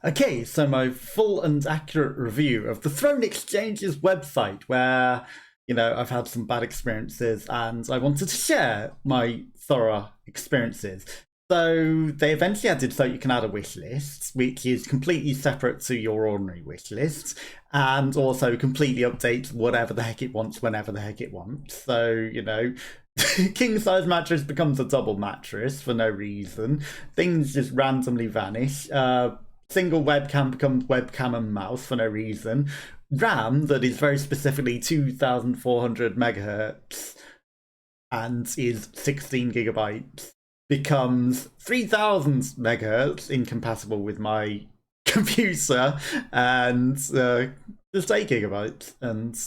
Okay, so my full and accurate review of the Throne Exchange's website, where, I've had some bad experiences and I wanted to share my thorough experiences. So they eventually added so you can add a wish list, which is completely separate to your ordinary wish list, and also completely updates whatever the heck it wants whenever the heck it wants. So, king size mattress becomes a double mattress for no reason. Things just randomly vanish. Single webcam becomes webcam and mouse for no reason. RAM that is very specifically 2400 megahertz and is 16 gigabytes becomes 3000 megahertz, incompatible with my computer, and just 8 gigabytes, and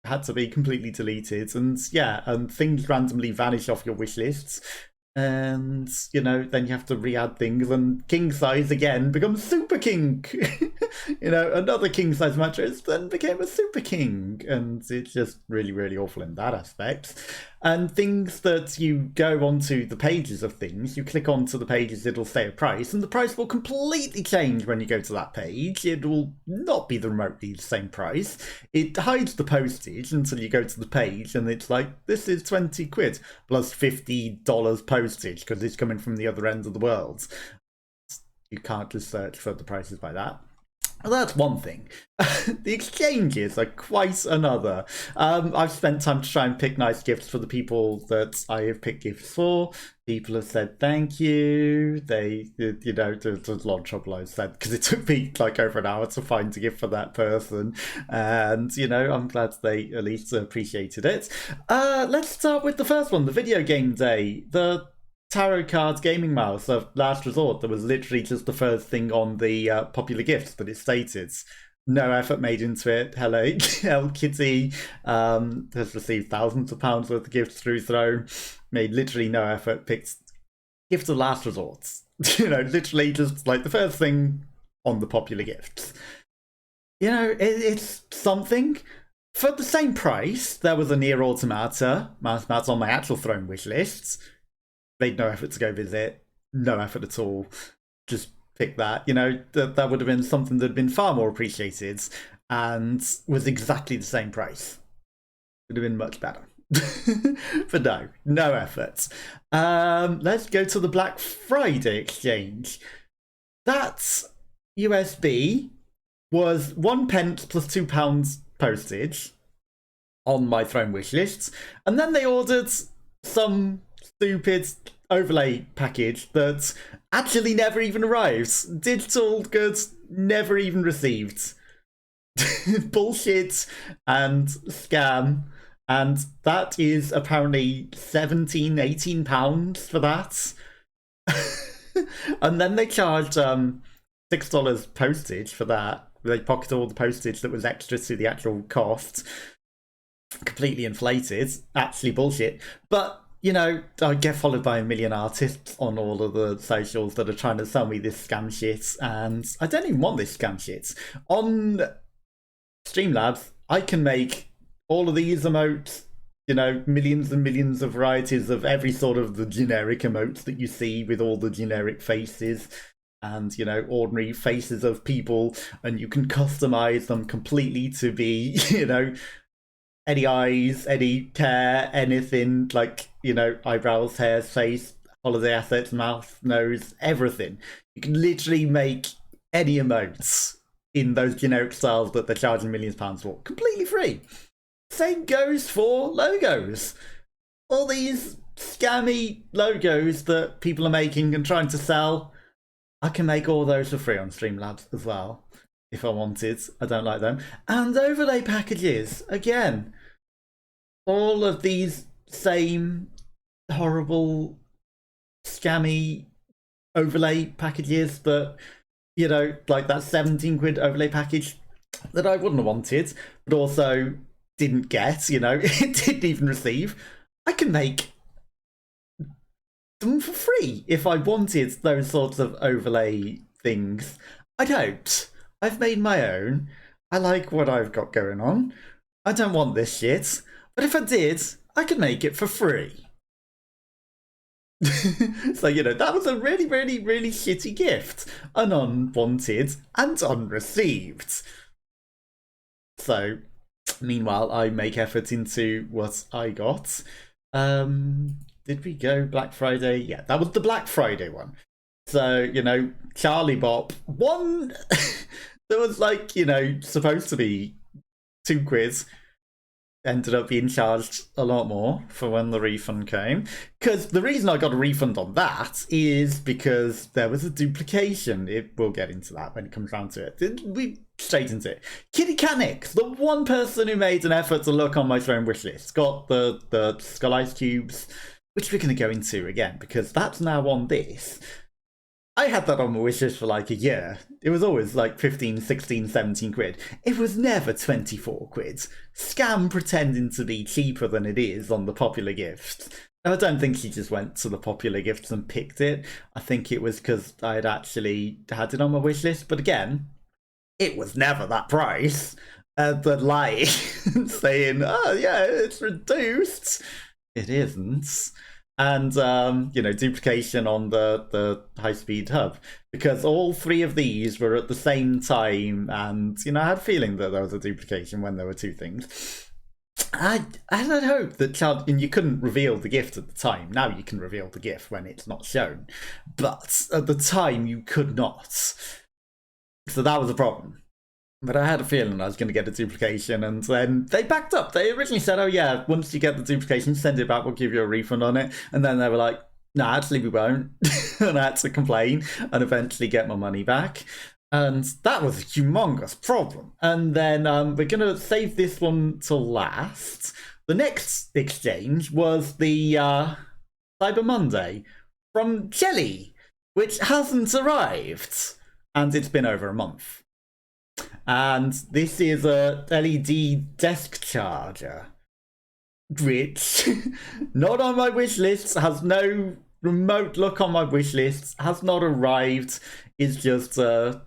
had to be completely deleted. And yeah, and things randomly vanish off your wish lists, and then you have to re-add things, and king size again becomes super king. Another king size mattress then became a super king, and it's just really, really awful in that aspect. And things that you go onto the pages of things, you click onto the pages, it'll say a price, and the price will completely change when you go to that page. It will not be the remotely the same price. It hides the postage until you go to the page, and it's like, this is 20 quid plus $50 postage because it's coming from the other end of the world. You can't just search for the prices by that. Well, that's one thing. The exchanges are quite another. I've spent time to try and pick nice gifts for the people that I have picked gifts for. People have said thank you. There's a lot of trouble I've said because it took me like over an hour to find a gift for that person. And, I'm glad they at least appreciated it. Let's start with the first one, the video game day. The tarot cards gaming mouse of Last Resort that was literally just the first thing on the popular gifts that it stated. No effort made into it. Hello, El Kitty has received thousands of pounds worth of gifts through Throne. Made literally no effort. Picked gifts of Last Resort. Literally just like the first thing on the popular gifts. It's something. For the same price, there was a Nier Automata mouse mats on my actual Throne wish lists. Made no effort to go visit, no effort at all. Just pick that. That would have been something that had been far more appreciated and was exactly the same price. Would have been much better. But no effort. Let's go to the Black Friday exchange. That USB was 1 pence plus £2 postage on my Throne wish lists, and then they ordered some stupid overlay package that actually never even arrived. Digital goods never even received. Bullshit and scam. And that is apparently £17-18 for that. And then they charged $6 postage for that. They pocketed all the postage that was extra to the actual cost. Completely inflated. Actually bullshit. But I get followed by a million artists on all of the socials that are trying to sell me this scam shit, and I don't even want this scam shit. On Streamlabs, I can make all of these emotes, millions and millions of varieties of every sort of the generic emotes that you see with all the generic faces and, ordinary faces of people, and you can customize them completely to be, any eyes, any hair, anything, like, eyebrows, hair, face, holiday assets, mouth, nose, everything. You can literally make any emotes in those generic styles that they're charging millions of pounds for, completely free. Same goes for logos. All these scammy logos that people are making and trying to sell, I can make all those for free on Streamlabs as well, if I wanted. I don't like them. And overlay packages, again. All of these same horrible, scammy overlay packages that, like that 17 quid overlay package that I wouldn't have wanted, but also didn't get, it didn't even receive. I can make them for free if I wanted those sorts of overlay things. I don't. I've made my own. I like what I've got going on. I don't want this shit. But if I did, I could make it for free. So, you know, that was a really, really, really shitty gift. An unwanted and unreceived. So, meanwhile, I make effort into what I got. Did we go Black Friday? Yeah, that was the Black Friday one. So, you know, Charlie Bop. One, there was like, you know, supposed to be £2. Ended up being charged a lot more for when the refund came. Because the reason I got a refund on that is because there was a duplication. We'll get into that when it comes down to it. We straight into it. Kitty Canic, the one person who made an effort to look on my Throne wishlist, got the Skull Ice Cubes, which we're going to go into again because that's now on this. I had that on my wishlist for like a year. It was always like 15, 16, 17 quid. It was never 24 quid. Scam pretending to be cheaper than it is on the popular gifts. I don't think she just went to the popular gifts and picked it. I think it was because I had actually had it on my wishlist. But again, it was never that price. But like saying, oh yeah, it's reduced. It isn't. And, you know, duplication on the high-speed hub. Because all three of these were at the same time. And, you know, I had a feeling that there was a duplication when there were two things. I had hope that and you couldn't reveal the gift at the time. Now you can reveal the gift when it's not shown. But at the time, you could not. So that was a problem. But I had a feeling I was going to get a duplication, and then they backed up. They originally said, oh yeah, once you get the duplication, send it back, we'll give you a refund on it. And then they were like, no, actually we won't. And I had to complain and eventually get my money back. And that was a humongous problem. And then we're going to save this one till last. The next exchange was the Cyber Monday from Jelly, which hasn't arrived. And it's been over a month. And this is a LED desk charger, which not on my wish list, has no remote look on my wish list, has not arrived, is just a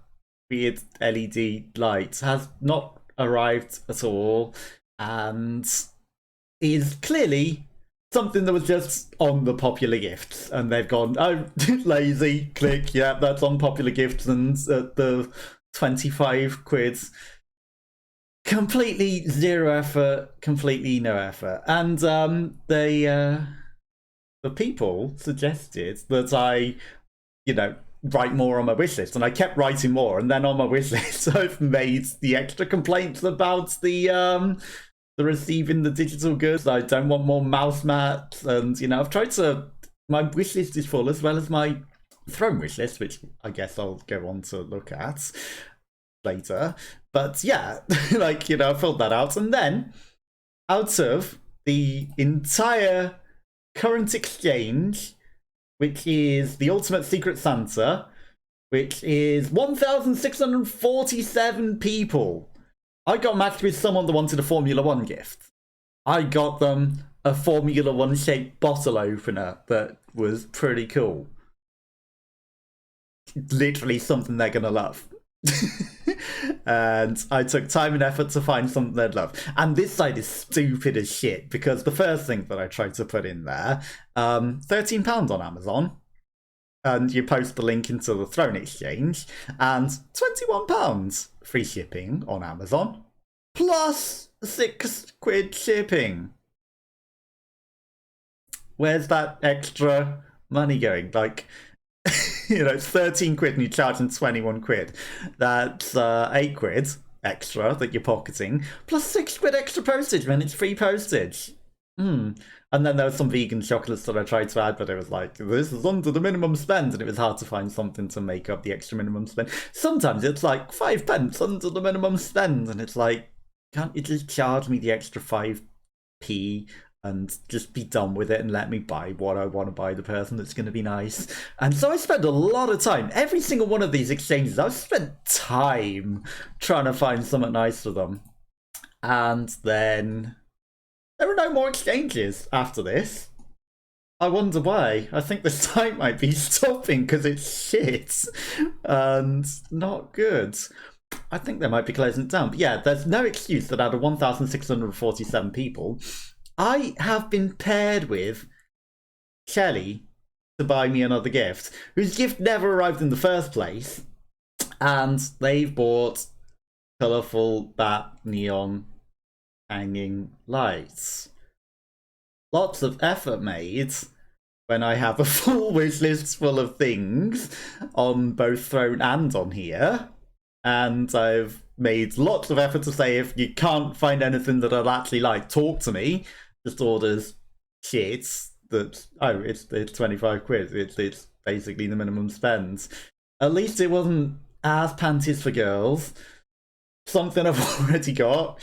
weird LED light, has not arrived at all, and is clearly something that was just on the popular gifts, and they've gone, oh, lazy, click, yeah, that's on popular gifts, and the 25 quid. Completely zero effort, completely no effort. And the people suggested that I, you know, write more on my wish list, and I kept writing more, and then on my wish list I've made the extra complaints about the receiving the digital goods. I don't want more mouse mats, and you know, I've tried to, my wish list is full as well as my Throne wish list, which I guess I'll go on to look at later. But yeah, like, you know, I filled that out. And then out of the entire current exchange, which is the Ultimate Secret Santa, which is 1,647 people, I got matched with someone that wanted a Formula One gift. I got them a Formula One shaped bottle opener that was pretty cool. Literally something they're gonna love. And I took time and effort to find something they'd love. And this site is stupid as shit, because the first thing that I tried to put in there, £13 on Amazon, and you post the link into the Throne Exchange, and £21 free shipping on Amazon, plus £6 shipping. Where's that extra money going? Like, you know, it's 13 quid and you're charging 21 quid. That's 8 quid extra that you're pocketing, plus 6 quid extra postage when it's free postage. And then there was some vegan chocolates that I tried to add, but it was like, this is under the minimum spend, and it was hard to find something to make up the extra minimum spend. Sometimes it's like 5 pence under the minimum spend, and it's like, can't you just charge me the extra 5p and just be done with it and let me buy what I want to buy the person that's going to be nice? And so I spent a lot of time, every single one of these exchanges, I've spent time trying to find something nice for them. And then there were no more exchanges after this. I wonder why. I think the site might be stopping because it's shit and not good. I think they might be closing it down. But yeah, there's no excuse that out of 1,647 people, I have been paired with Shelly to buy me another gift, whose gift never arrived in the first place, and they've bought colourful bat neon hanging lights. Lots of effort made when I have a full wish list full of things on both Throne and on here. And I've made lots of effort to say, if you can't find anything that I'd actually like, talk to me. Just orders shit that, oh, it's 25 quid. It's basically the minimum spend. At least it wasn't ass panties for girls, something I've already got,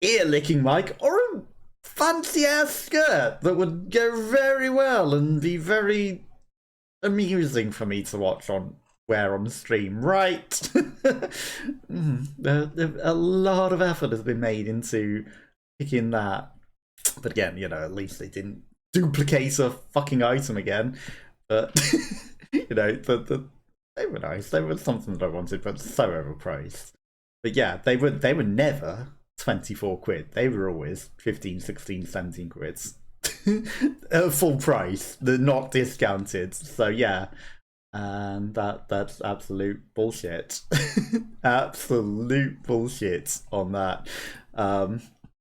ear licking mic, or a fancy ass skirt that would go very well and be very amusing for me to watch on wear on stream, right? A lot of effort has been made into picking that, but again, you know, at least they didn't duplicate a fucking item again. But you know, they were nice. They were something that I wanted, but so overpriced. But yeah, they were never 24 quid. They were always 15, 16, 17 quids. Full price. They're not discounted. So yeah. And that's absolute bullshit. Absolute bullshit on that.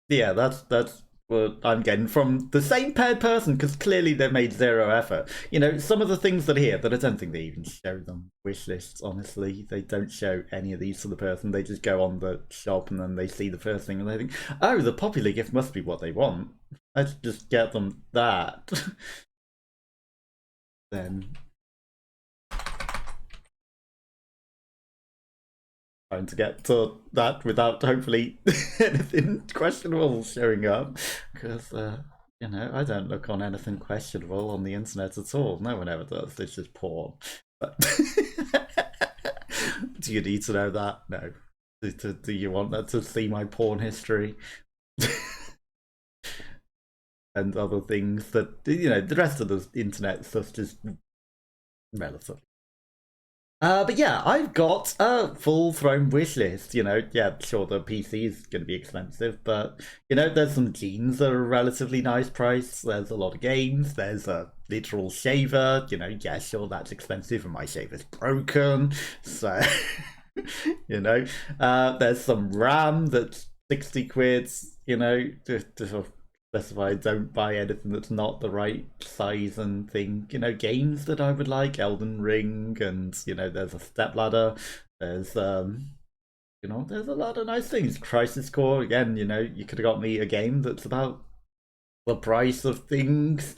Yeah, that's what I'm getting from the same paired person, because clearly they've made zero effort. You know, some of the things that are here that I don't think they even show them wish lists, honestly. They don't show any of these to the person. They just go on the shop and then they see the first thing and they think, oh, the popular gift must be what they want. Let's just get them that. Then trying to get to that without hopefully anything questionable showing up, because you know, I don't look on anything questionable on the internet at all. No one ever does. It's just porn. But do you need to know that? No. Do you want to see my porn history? And other things that, you know, the rest of the internet stuff's just relatively. But yeah, I've got a full Throne wish list. You know, yeah, sure, the PC is going to be expensive, but you know, there's some jeans that are a relatively nice price. There's a lot of games. There's a literal shaver. You know, yeah, sure, that's expensive, and my shaver's broken. So, you know, there's some RAM that's 60 quid. You know, to sort of specify, don't buy anything that's not the right size and thing. You know, games that I would like, Elden Ring, and you know, there's a stepladder. There's you know, there's a lot of nice things. Crisis Core, again, you know, you could have got me a game that's about the price of things.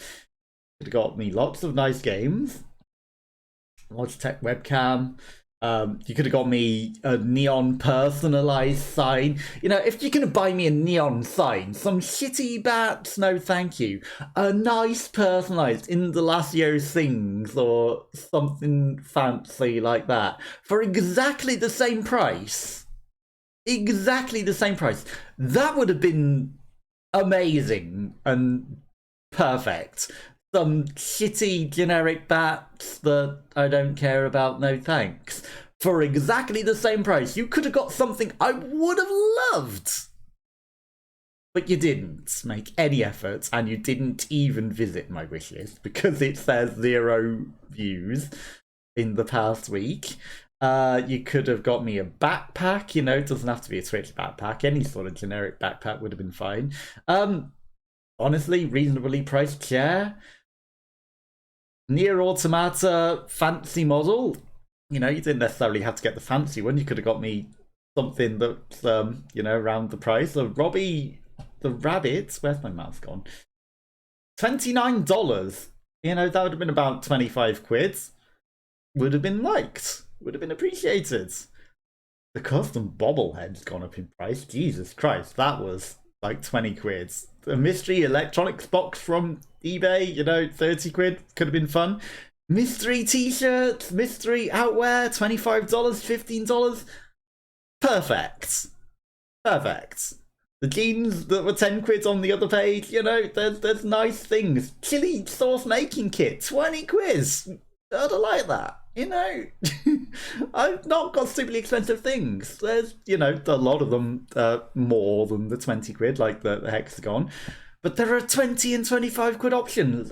Could have got me lots of nice games. Logitech webcam. You could have got me a neon personalized sign. You know, if you're going to buy me a neon sign, some shitty bats, no thank you. A nice personalized Indelacio things or something fancy like that for exactly the same price. Exactly the same price. That would have been amazing and perfect. Some shitty generic bats that I don't care about, no thanks. For exactly the same price, you could have got something I would have loved. But you didn't make any effort, and you didn't even visit my wishlist because it says 0 views in the past week. You could have got me a backpack, you know, it doesn't have to be a Twitch backpack. Any sort of generic backpack would have been fine. Honestly, reasonably priced chair. Near Automata fancy model. You know, you didn't necessarily have to get the fancy one. You could have got me something that's, you know, around the price. So Robbie the Rabbit, where's my mouse gone? $29. You know, that would have been about 25 quid. Would have been liked. Would have been appreciated. The custom bobblehead's gone up in price. Jesus Christ, that was like 20 quid. A mystery electronics box from eBay, you know, 30 quid, could have been fun. Mystery t-shirts, mystery outwear, $25, $15. Perfect. Perfect. The jeans that were 10 quid on the other page, you know, there's nice things. Chili sauce making kit, 20 quids. I'd like that, you know. I've not got stupidly expensive things. There's, you know, a lot of them more than the 20 quid, like the hexagon. But there are 20 and 25 quid options.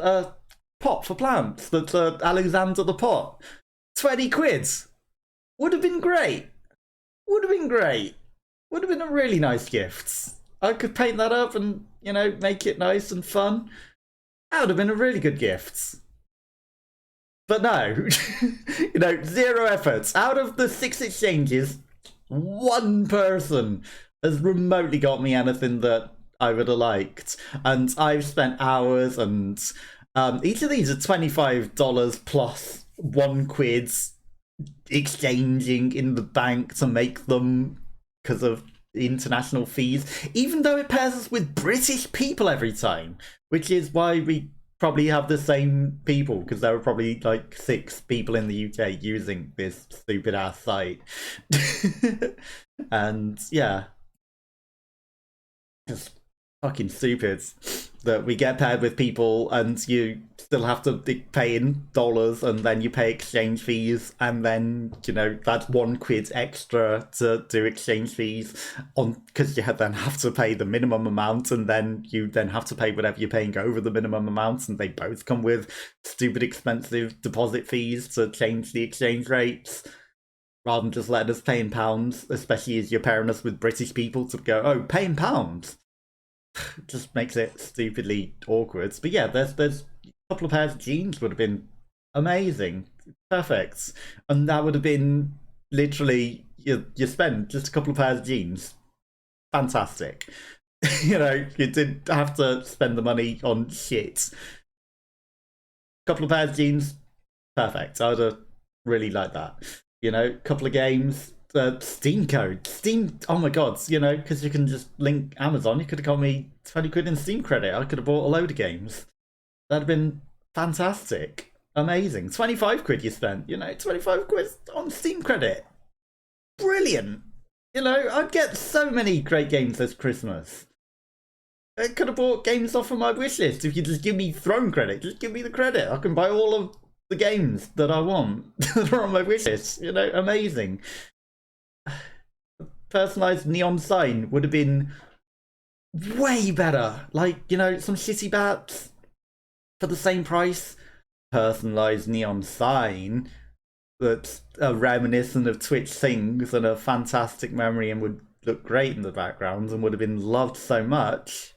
pot for plants that's Alexander the Pot. 20 quid. Would have been great. Would have been great. Would have been a really nice gift. I could paint that up and, you know, make it nice and fun. That would have been a really good gift. But no, you know, zero efforts. Out of the 6 exchanges, one person has remotely got me anything that I would have liked. And I've spent hours, and each of these are $25 plus £1 exchanging in the bank to make them because of international fees, even though it pairs us with British people every time, which is why we probably have the same people, because there were probably like 6 people in the UK using this stupid ass site. And yeah, just fucking stupid that we get paired with people and you still have to pay in dollars, and then you pay exchange fees, and then, you know, that's £1 extra to do exchange fees on, because you then have to pay the minimum amount, and then you then have to pay whatever you're paying over the minimum amount, and they both come with stupid expensive deposit fees to change the exchange rates, rather than just letting us pay in pounds, especially as you're pairing us with British people to go, oh, pay in pounds. Just makes it stupidly awkward. But yeah, there's a couple of pairs of jeans would have been amazing, perfect, and that would have been literally you spend just a couple of pairs of jeans, fantastic. You know, you didn't have to spend the money on shit. Couple of pairs of jeans, perfect. I would have really liked that. You know, couple of games. Steam code, Steam. Oh my god, you know, because you can just link Amazon. You could have got me 20 quid in Steam credit. I could have bought a load of games. That'd have been fantastic, amazing. 25 quid you spent, you know, 25 quid on Steam credit. Brilliant. You know, I'd get so many great games this Christmas. I could have bought games off of my wish list if you just give me Throne credit. Just give me the credit. I can buy all of the games that I want that are on my wish list. You know, amazing. Personalized neon sign would have been way better. Like, you know, some shitty bats for the same price. Personalized neon sign that's reminiscent of Twitch things and a fantastic memory and would look great in the background and would have been loved so much.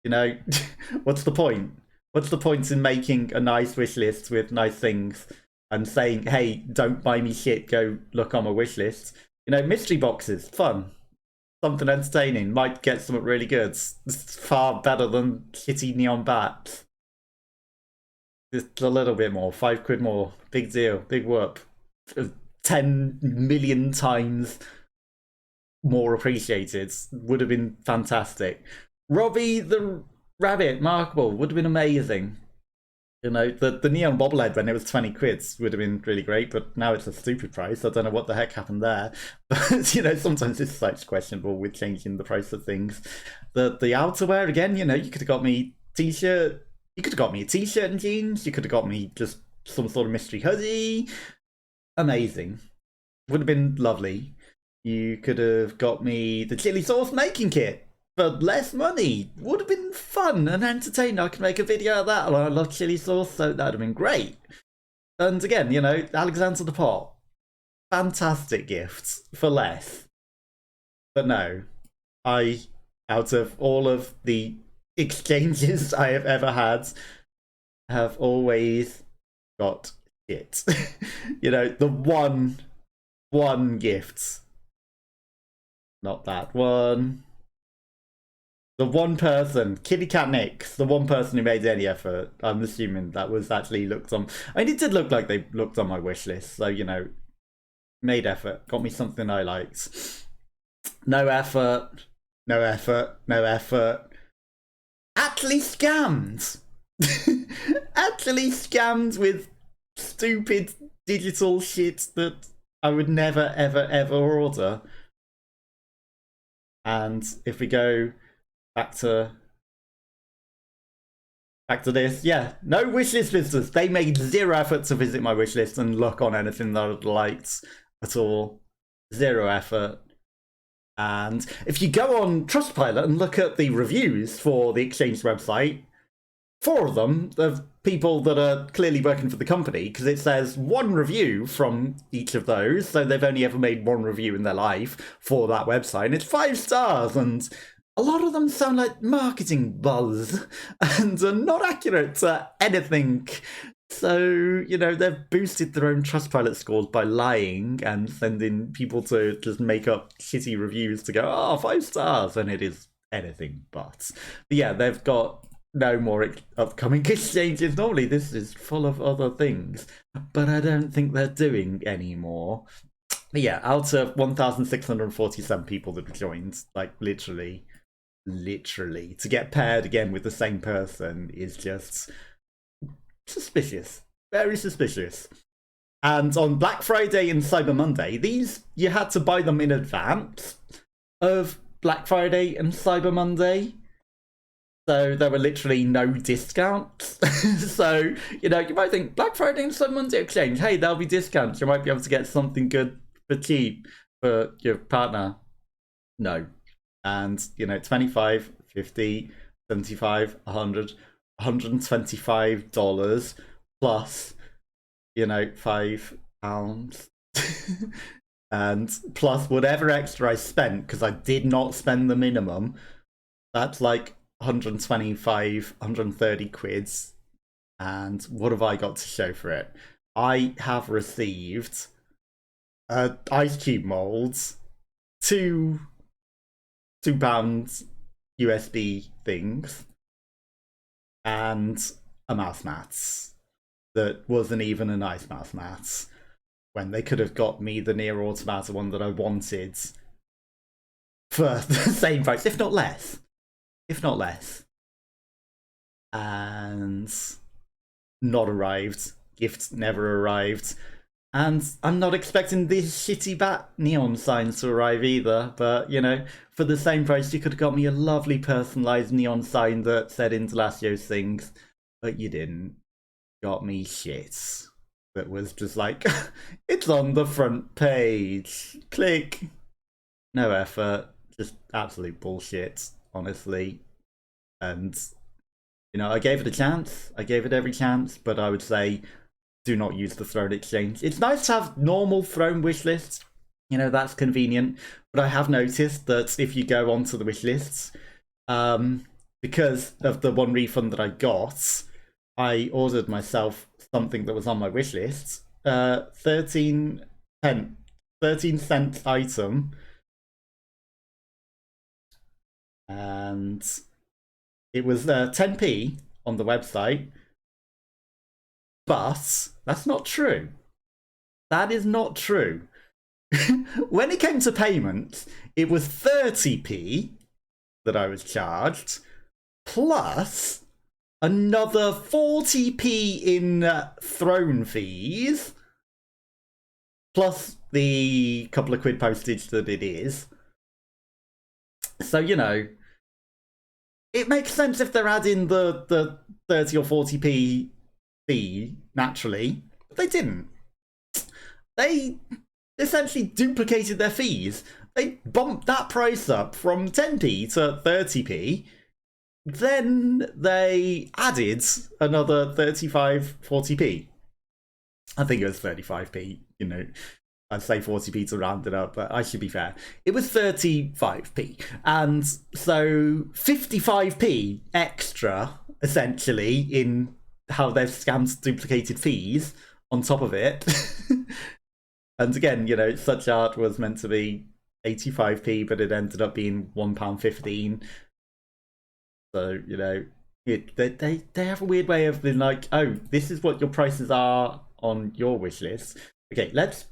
You know, what's the point? What's the point in making a nice wish list with nice things and saying, hey, don't buy me shit, go look on my wish list? You know, mystery boxes, fun. Something entertaining, might get something really good. It's far better than shitty neon bats. Just a little bit more, 5 quid more, big deal, big whoop. 10 million times more appreciated, would have been fantastic. Robbie the Rabbit, Markable, would have been amazing. You know, the neon bobblehead when it was 20 quid would have been really great, but now it's a stupid price. I don't know what the heck happened there. But, you know, sometimes it's such questionable with changing the price of things. The outerwear, again, you know, you could have got me t-shirt. You could have got me a t-shirt and jeans. You could have got me just some sort of mystery hoodie. Amazing. Would have been lovely. You could have got me the chili sauce making kit for less money. Would have been fun and entertaining. I could make a video of that. I love chili sauce, so that would have been great. And again, you know, Alexander the Pot, fantastic gifts for less. But no, out of all of the exchanges I have ever had, have always got shit. You know, the one gift, not that one. The one person, Kitty Cat Nix, the one person who made any effort. I'm assuming that was actually looked on. I mean, it did look like they looked on my wish list, so, you know, made effort, got me something I liked. No effort, no effort, no effort. Actually scammed. Actually scammed with stupid digital shit that I would never, ever, ever order. And if we go back to this, yeah, no wishlist visitors. They made zero effort to visit my wishlist and look on anything that I'd liked at all. Zero effort. And if you go on Trustpilot and look at the reviews for the exchange website, 4 of them of people that are clearly working for the company, because it says 1 review from each of those, so they've only ever made 1 review in their life for that website, and it's 5 stars, and a lot of them sound like marketing buzz and are not accurate to anything. So, you know, they've boosted their own Trustpilot scores by lying and sending people to just make up shitty reviews to go, oh, 5 stars, and it is anything but. But yeah, they've got no more upcoming exchanges. Normally this is full of other things, but I don't think they're doing anymore. But yeah, out of 1,647 people that have joined, like literally, to get paired again with the same person is just suspicious. Very suspicious. And on Black Friday and Cyber Monday, these, you had to buy them in advance of Black Friday and Cyber Monday. So there were literally no discounts. So, you know, you might think Black Friday and Cyber Monday exchange, hey, there'll be discounts. You might be able to get something good for cheap for your partner. No. And, you know, 25, 50, 75, 100, $125 plus, you know, £5. And plus whatever extra I spent, because I did not spend the minimum, that's like 125, 130 quids. And what have I got to show for it? I have received ice cube molds, £2 USB things, and a mouse mat that wasn't even a nice mouse mat, when they could have got me the Near Automata one that I wanted for the same price, if not less. And not arrived. Gift never arrived. And I'm not expecting these shitty bat neon signs to arrive either, but, you know, for the same price you could have got me a lovely personalised neon sign that said Indelacio things, but you didn't. Got me shit that was just like, it's on the front page. Click. No effort. Just absolute bullshit, honestly. And, you know, I gave it a chance. I gave it every chance, but I would say do not use the Throne Exchange. It's nice to have normal Throne wish lists. You know, that's convenient. But I have noticed that if you go onto the wish lists, because of the 1 refund that I got, I ordered myself something that was on my wish list. 13 cent item. And it was 10p on the website. But that's not true. That is not true. When it came to payment, it was 30p that I was charged, plus another 40p in throne fees, plus the couple of quid postage that it is. So, you know, it makes sense if they're adding the 30 or 40p fee naturally, but they didn't. They essentially duplicated their fees. They bumped that price up from 10p to 30p. Then they added another 35, 40p. I think it was 35p, you know. I'd say 40p to round it up, but I should be fair. It was 35p. And so 55p extra, essentially, in how they've scammed duplicated fees on top of it. And again, you know, such art was meant to be 85p, but it ended up being £1.15. So, you know, they have a weird way of being like, oh, this is what your prices are on your wish list. Okay, let's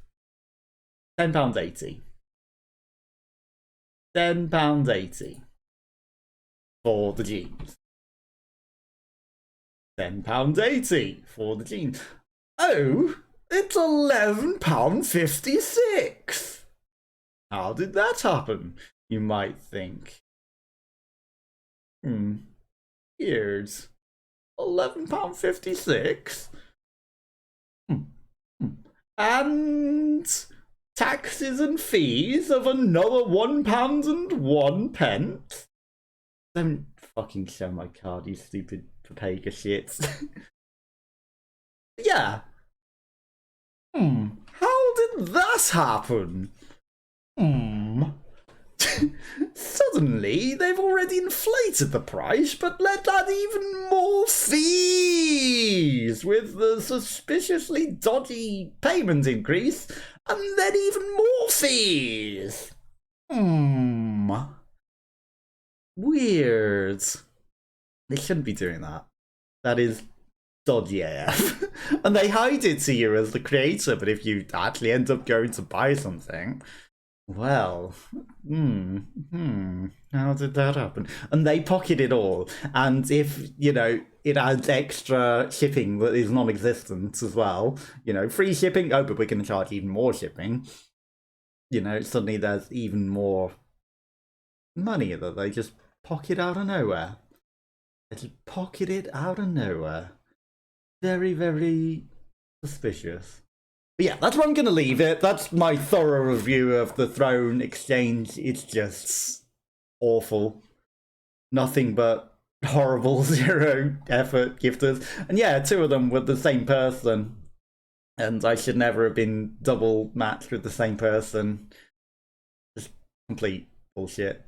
£10.80. £10.80 for the jeans. £10.80 for the jeans. Oh, it's £11.56. How did that happen? You might think. Weird. £11.56. And taxes and fees of another £1.01. Don't fucking show my card, you stupid Papega shits. Yeah. How did that happen? Suddenly, they've already inflated the price, but let add even more fees with the suspiciously dodgy payment increase, and then even more fees. Weird. They shouldn't be doing that. That is dodgy AF. And they hide it to you as the creator, but if you actually end up going to buy something, well, how did that happen? And they pocket it all. And if, it adds extra shipping that is non-existent as well, free shipping, oh, but we're going to charge even more shipping. Suddenly there's even more money that they just pocket out of nowhere. They just pocket it out of nowhere. Very, very suspicious. But yeah, that's where I'm going to leave it. That's my thorough review of the Throne exchange. It's just awful. Nothing but horrible zero effort gifters. And yeah, two of them were the same person. And I should never have been double matched with the same person. Just complete bullshit.